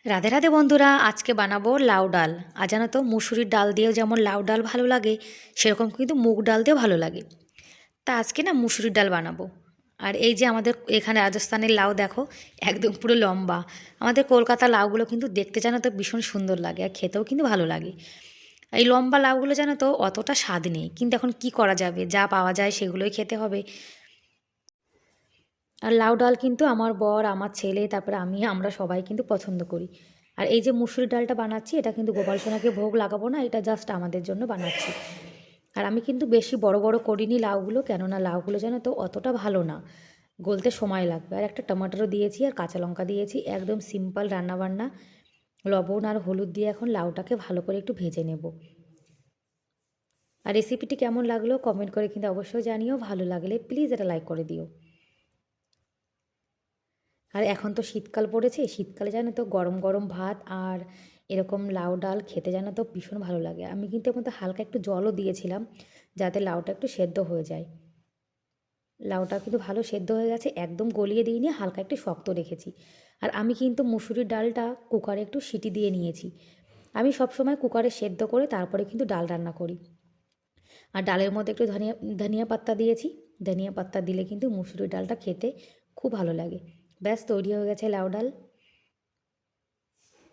রাধে রাধে বন্ধুরা, আজকে বানাবো লাউ ডাল। আর জানো তো, মুসুরির ডাল দিয়েও যেমন লাউ ডাল ভালো লাগে, সেরকম কিন্তু মুগ ডাল দিয়েও ভালো লাগে। তা আজকে না মুসুরির ডাল বানাবো। আর এই যে আমাদের এখানে রাজস্থানের লাউ দেখো, একদম পুরো লম্বা। আমাদের কলকাতার লাউগুলো কিন্তু দেখতে জানো তো ভীষণ সুন্দর লাগে, আর খেতেও কিন্তু ভালো লাগে। এই লম্বা লাউগুলো জানো তো অতটা স্বাদ নেই, কিন্তু এখন কি করা যাবে, যা পাওয়া যায় সেগুলোই খেতে হবে। আর লাউ ডাল কিন্তু আমার বর, আমার ছেলে, তারপরে আমরা সবাই কিন্তু পছন্দ করি। আর এই যে মুসুরি ডালটা বানাচ্ছি, এটা কিন্তু গোপাল সোনাকে ভোগ লাগাবো না, এটা জাস্ট আমাদের জন্য বানাচ্ছি। আর আমি কিন্তু বেশি বড় বড় করিনি লাউগুলো, কেননা লাউগুলো জানো তো অতটা ভালো না, গলতে সময় লাগবে। আর একটা টমেটোও দিয়েছি, আর কাঁচা লঙ্কা দিয়েছি, একদম সিম্পল রান্নাবান্না। লবণ আর হলুদ দিয়ে এখন লাউটাকে ভালো করে একটু ভেজে নেব। আর রেসিপিটি কেমন লাগলো কমেন্ট করে কিন্তু অবশ্যই জানিও, ভালো লাগলে প্লিজ এটা লাইক করে দিও। আর এখন তো শীতকাল পড়েছে, শীতকালে জানো তো গরম গরম ভাত আর এরকম লাউ ডাল খেতে জানো তো ভীষণ ভালো লাগে। আমি কিন্তু এর মধ্যে হালকা একটু জলও দিয়েছিলাম, যাতে লাউটা একটু সেদ্ধ হয়ে যায়। লাউটা কিন্তু ভালো সেদ্ধ হয়ে গেছে, একদম গলিয়ে দিইনি, হালকা একটু শক্ত রেখেছি। আর আমি কিন্তু মুসুরির ডালটা কুকারে একটু সিটি দিয়ে নিয়েছি। আমি সবসময় কুকারে সেদ্ধ করে তারপরে কিন্তু ডাল রান্না করি। আর ডালের মধ্যে একটু ধনিয়া ধনিয়া পাত্তা দিয়েছি। ধনিয়া পাত্তা দিলে কিন্তু মুসুরির ডালটা খেতে খুব ভালো লাগে। ব্যাস তৈরি হয়ে গেছে লাউ ডাল।